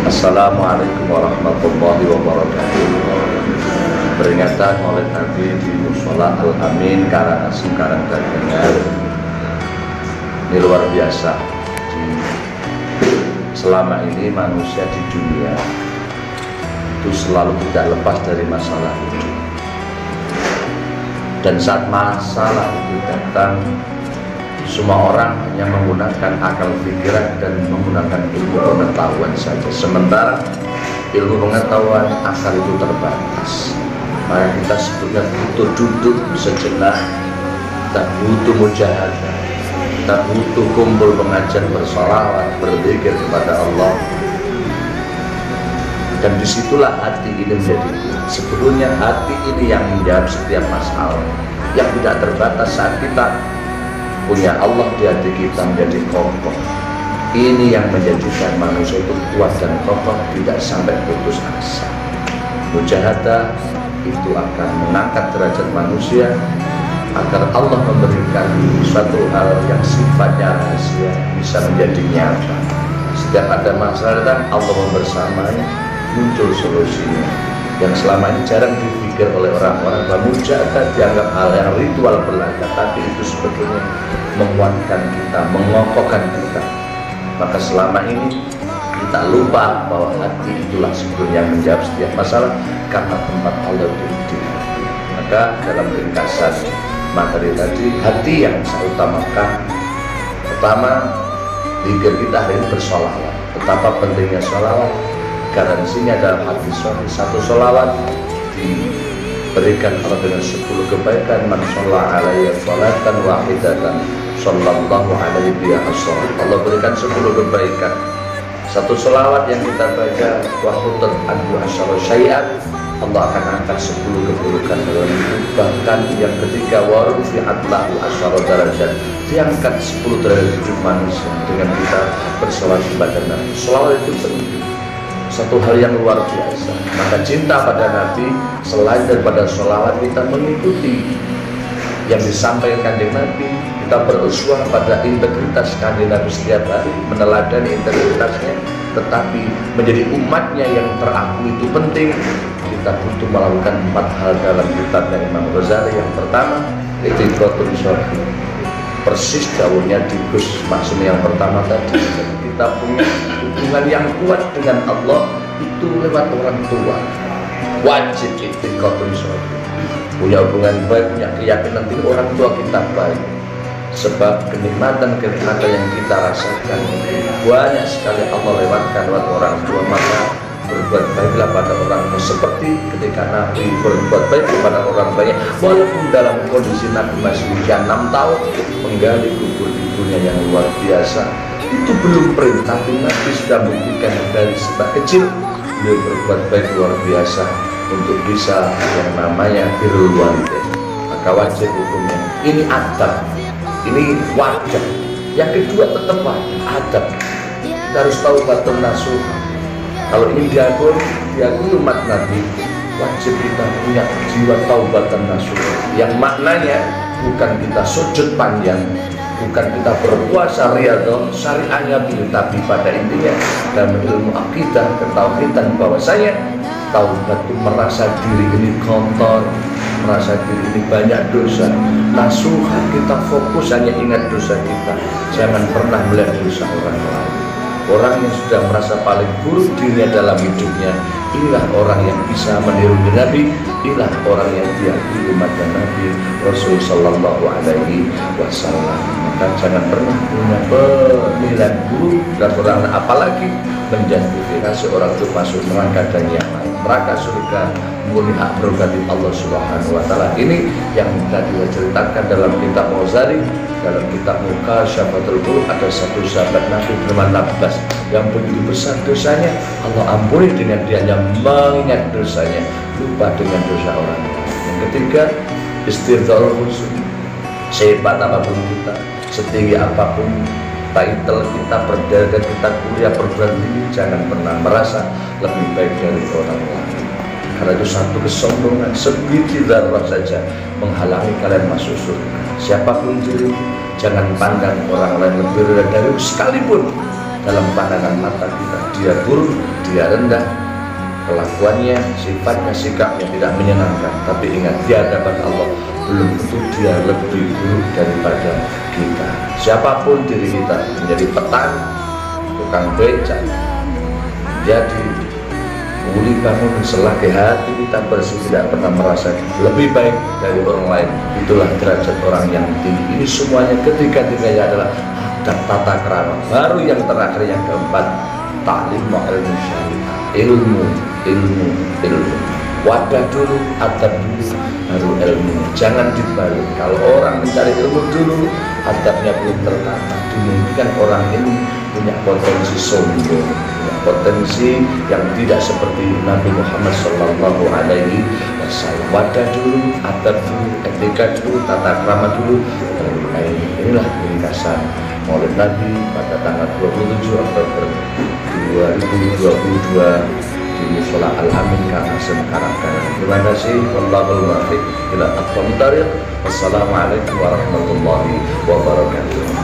Assalamualaikum warahmatullahi wabarakatuh. Peringatan Maulid Nabi di Mushola Al-Amin Karangasem Karangdagangan. Ini luar biasa. Selama ini manusia di dunia itu selalu tidak lepas dari masalah itu. Dan saat masalah itu datang, semua orang hanya menggunakan akal pikiran dan menggunakan ilmu pengetahuan saja. Sementara ilmu pengetahuan akal itu terbatas. Maka kita sebutnya butuh duduk sejenak, kita butuh mujahadah, kita butuh kumpul pengajian bersolawat, berzikir kepada Allah. Dan disitulah hati ini menjadi kuat. Sebetulnya hati ini yang menjawab setiap masalah, yang tidak terbatas saat kita punya Allah di hati kita menjadi kokoh. Ini yang menjadikan manusia itu kuat dan kokoh, tidak sampai putus asa. Mujahadah itu akan mengangkat derajat manusia agar Allah memberikan suatu hal yang sifatnya rahasia bisa menjadi nyata. Setiap ada masalah datang, Allah membersamai, muncul solusinya. Yang selama ini jarang dipikir oleh orang-orang bahwa mujahadah dianggap hal yang ritual belaka, tapi itu sebetulnya menguatkan kita, mengokohkan kita. Maka selama ini kita lupa bahwa hati itulah sebetulnya yang menjawab setiap masalah, karena tempat Allah itu di hati. Maka dalam ringkasan materi tadi, hati yang saya utamakan. Pertama, zikir kita hari ini bersolawat. Betapa pentingnya solawat. Garansinya dalam hadis sahih, satu sholawat diberikan Allah dengan 10 kebaikan. Man sholla alaiya sholatan wahidatan sallallahu alaihi biha as-sholat. Allah berikan 10 kebaikan. Satu sholawat yang kita baca, wahutat anhu asyara syai'at, Allah akan angkat 10 keburukan dalam hidup. Bahkan yang ketiga, warufi'at lahu asyara darajat, diangkat 10 derajat hidup manusia dengan kita bersolawat kepada Nabi. Sholawat itu penting, satu hal yang luar biasa. Maka cinta pada Nabi, selain daripada sholawat, kita mengikuti yang disampaikan Kanjeng Nabi. Kita beruswah pada integritas Kanjeng Nabi setiap hari, meneladani integritasnya. Tetapi menjadi umatnya yang terakui itu penting. Kita butuh melakukan 4 hal dalam kitabnya Imam Ghazali. Yang pertama, itikadun syar'i. Persis jauhnya di Gus Maksum yang pertama tadi. Kita punya hubungan yang kuat dengan Allah itu lewat orang tua. Wajib itikadun syar'i. Punya hubungan baik, punya keyakinan di orang tua kita baik. Sebab kenikmatan-kenikmatan yang kita rasakan banyak sekali Allah lewatkan lewat orang tua. Maka berbuat baiklah pada orang tua, seperti ketika Nabi berbuat baik kepada orang banyak, walaupun dalam kondisi Nabi masih usia 6 tahun menggali kubur ibunya yang luar biasa. Itu belum perintah, tapi Nabi sudah membuktikan dari sebab kecil beliau berbuat baik luar biasa untuk bisa yang namanya birrul walidain. Maka wajib hukumnya ini adab, ini wajar. Yang kedua tetap adab, kita harus tahu batun nasuh. Kalau ini diakui umat Nabi, wajib kita punya jiwa taubatan nasuh, yang maknanya bukan kita sujud panjang, bukan kita berpuasa riyadhah syariahnya, tapi pada intinya dalam ilmu akidah ketauhidan bahwasanya taubat itu merasa diri ini kotor, merasa diri ini banyak dosa. Nasuha, kita fokus hanya ingat dosa kita, jangan pernah melihat dosa orang lain. Orang yang sudah merasa paling buruk dirinya dalam hidupnya, inilah orang yang bisa meniru Nabi, inilah orang yang diakui umat Nabi Rasul Sallallahu Alaihi Wasallam. Maka jangan pernah punya penilaian buruk dan orang, apalagi menjustifikasi orang itu masuk neraka dan yang lain. Neraka surga murni hak prerogatif Allah Subhanahu Wa Taala. Ini yang tadi diceritakan dalam kitab Ghazali, dalam kitab Mukasyafatul Qulub. Ada satu sahabat Nabi bernama Nabas yang begitu besar dosanya, Allah ampuni dengan dia hanya mengingat dosanya, lupa dengan dosa orang lain. Yang ketiga, istirdaul khusus. Sehebat apapun kita, setinggi apapun title kita, perjalanan kita kuliah perguruan tinggi, jangan pernah merasa lebih baik dari orang lain. Karena itu satu kesombongan sebiji darah saja menghalangi kalian masuk surga. Siapapun diri, jangan pandang orang lain lebih rendah dari sekalipun dalam pandangan mata kita dia buruk, dia rendah, kelakuannya, sifatnya, sikapnya tidak menyenangkan, tapi ingat di hadapan Allah belum tentu dia lebih buruk daripada kita. Siapapun diri kita, menjadi petani, tukang becak, jadi kuli bangun selagi hati kita bersih, tidak pernah merasa lebih baik dari orang lain, itulah derajat orang yang tinggi. Ini semuanya ketiga-tiganya adalah tata krama. Baru yang terakhir, yang keempat, ta'lim ilmu syariah, ilmu. Wadah dulu, adab dulu, baru ilmu. Jangan dibalik. Kalau orang mencari ilmu dulu, adabnya belum tertata, dimungkinkan orang ini punya potensi sombong, punya potensi yang tidak seperti Nabi Muhammad SAW. Wadah dulu, adab dulu, etika dulu, tata krama dulu, baru ilmu. Inilah ringkasan Maulid Nabi pada tanggal 27 Oktober 2022 di Musola Al-Amin Kangsem Karangkanan. Terima kasih. Wallahul muwaffiq ila aqwamit thariq. Wassalamualaikum warahmatullahi wabarakatuh.